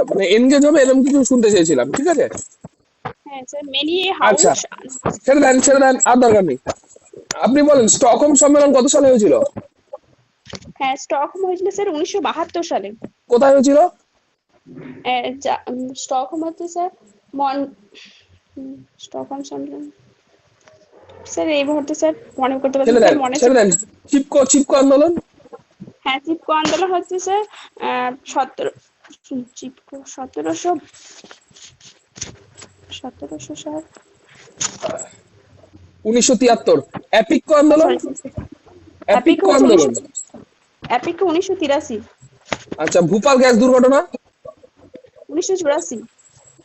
মানে এনগেজ হবে এরকম কিছু শুনতে চেয়েছিলাম, ঠিক আছে। হ্যাঁ স্যার, মেনি আচ্ছা, হাউস। ছেড়ে দেন আর দরকার নেই। আপনি বলেন স্টকহোম সম্মেলন কত সালে হয়েছিল? হ্যাঁ, স্টকহোম হয়েছিল স্যার 1972 সালে। কোথায় হয়েছিল? স্টকহোম হচ্ছে স্যার মন স্টকহোম সম্মেলন স্যার এই মুহূর্তে স্যার মনে করতে পারছি ছেড়ে না, দেন স্যার মনে ছেড়ে দেন। চিপকো আন্দোলন। হ্যাঁ, চিপকো আন্দোলন হচ্ছে স্যার 17 চিপকো 1700 সাল। 1973। এপিকো আন্দোলন। সরি, অ্যাপিকো এপিকো হচ্ছে আন্দোলন। 1983। আচ্ছা, ভূপাল গ্যাস দুর্ঘটনা। 1984।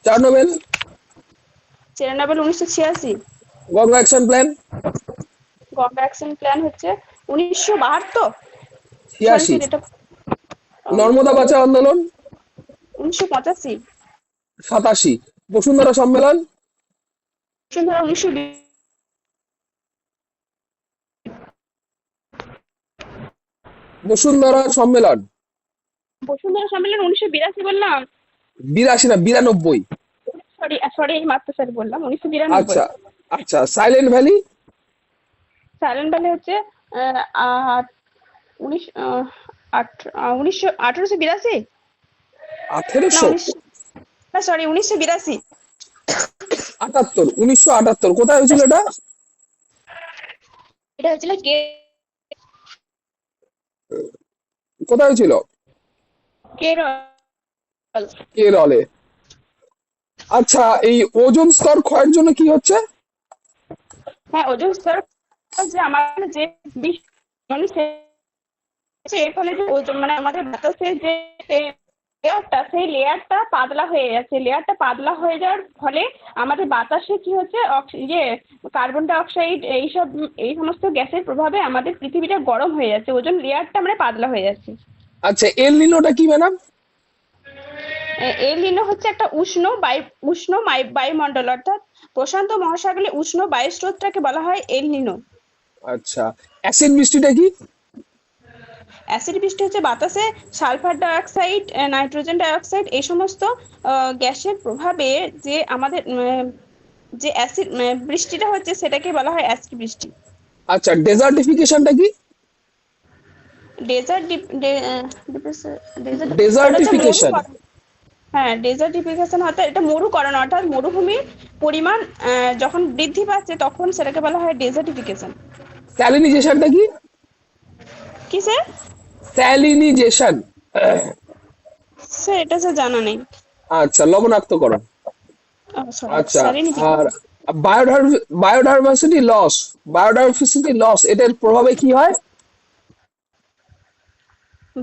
Chernobyl. Chernobyl 1986। Ganga action plan. Ganga action plan হচ্ছে 1972। সরি 86। স্যার, এটা নর্মদা বাঁচাও আন্দোলন। 1985। 87। বসুন্ধরা সম্মেলন। বসুন্ধরা 1920। বসুন্ধরা সম্মেলন। বসুন্ধরা সম্মেলন 1982 বললাম। 82 না 92। সরি সরি, এই মাত্র স্যার বললাম 1992। আচ্ছা আচ্ছা, সাইলেন্ট ভ্যালি। সাইলেন্ট ভ্যালি হচ্ছে উনিশ 1882 না 1878। না সরি 1982। 1978 কোথায় হয়েছিল এটা? এটা হচ্ছিল কোথায় হয়েছিল? কেরল। কেরলে। আচ্ছা, এই ওজোন স্তর ক্ষয়ের জন্য কি হচ্ছে? হ্যাঁ, ওজন স্তর যে আমাদের যে বিশ্ব মানে এর ফলে যে ওজন মানে আমাদের বাতাসের যে লেয়ারটা, সেই লেয়ারটা পাতলা হয়ে যাচ্ছে। লেয়ারটা পাতলা হয়ে যাওয়ার ফলে আমাদের বাতাসে কি হচ্ছে, কার্বন ডাই অক্সাইড এইসব এই সমস্ত গ্যাসের প্রভাবে আমাদের পৃথিবীটা গরম হয়ে যাচ্ছে, ওজন লেয়ারটা মানে পাতলা হয়ে যাচ্ছে। আচ্ছা, এল নিনোটা কি ম্যাডাম? এল নিনো হচ্ছে একটা বায়ুমণ্ডল, অর্থাৎ প্রশান্ত মহাসাগরে উষ্ণ বায়ুস্রোতটাকে বলা হয় এল নিনো। আচ্ছা, অ্যাসিড বৃষ্টিটা কি? অ্যাসিড বৃষ্টি হচ্ছে বাতাসে সালফার ডাইঅক্সাইড, নাইট্রোজেন ডাইঅক্সাইড এই সমস্ত গ্যাসের প্রভাবে যে আমাদের যে অ্যাসিড বৃষ্টিটা হচ্ছে সেটাকে বলা হয় অ্যাসিড বৃষ্টি। আচ্ছা, ডেজার্টিফিকেশনটা কি? ডেজার্ট ডেজার্ট এটা হচ্ছে ডেজার্টিফিকেশন। মরুকরণ। হ্যাঁ, ডেজার্টিফিকেশন অর্থাৎ এটা মরুকরণ, অর্থাৎ মরুভূমির পরিমাণ যখন বৃদ্ধি পাচ্ছে তখন সেটাকে বলা হয় ডেজার্টিফিকেশন। স্যালিনিজেশনটা কি? কি স্যার? স্যালিনিজেশন। স্যার এটা স্যার জানা নেই। আচ্ছা, লবণাক্তকরণ। সরি আচ্ছা, স্যালিনিফিকেশন। আর বায়োডাইভার্সিটি লস। বায়োডাইভার্সিটি লস এটার প্রভাবে কি হয়?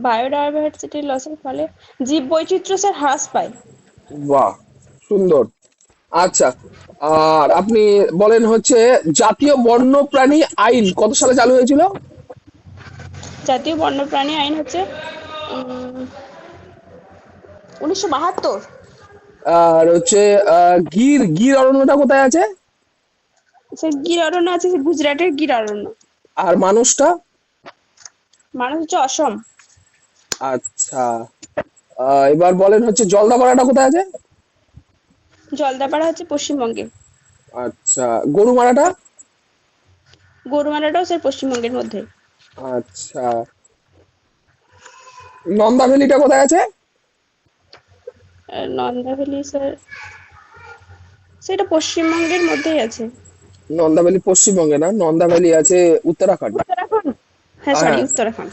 বায়োডাইভার্সিটি লসের ফলে জীব বৈচিত্র্য স্যার হ্রাস পায়। বাহ, সুন্দর। আচ্ছা, আর আপনি বলেন হচ্ছে জাতীয় বন্যপ্রাণী আইন কত সালে চালু হয়েছিল? জাতীয় বন্যপ্রাণী আইন হচ্ছে 1972। আর হচ্ছে গির গির অরণ্যটা কোথায় আছে? স্যার গির অরণ্য আছে স্যার, গুজরাটের গির অরণ্য। আর মানুষটা? মানুষ হচ্ছে অসম। আচ্ছা, এবার বলেন হচ্ছে জলদাপাড়াটা কোথায় আছে? জলদাপাড়া হচ্ছে পশ্চিমবঙ্গে। আচ্ছা, গরুমারাটা? গরুমারাটাও স্যার পশ্চিমবঙ্গের মধ্যে। আচ্ছা, নন্দা ভ্যালিটা কোথায় আছে? নন্দা ভ্যালি স্যার, সেটা পশ্চিমবঙ্গের মধ্যেই আছে। নন্দা ভ্যালি পশ্চিমবঙ্গে না, নন্দা ভ্যালি আছে উত্তরাখণ্ড। উত্তরাখণ্ড। হ্যাঁ সরি, হ্যাঁ। উত্তরাখণ্ড।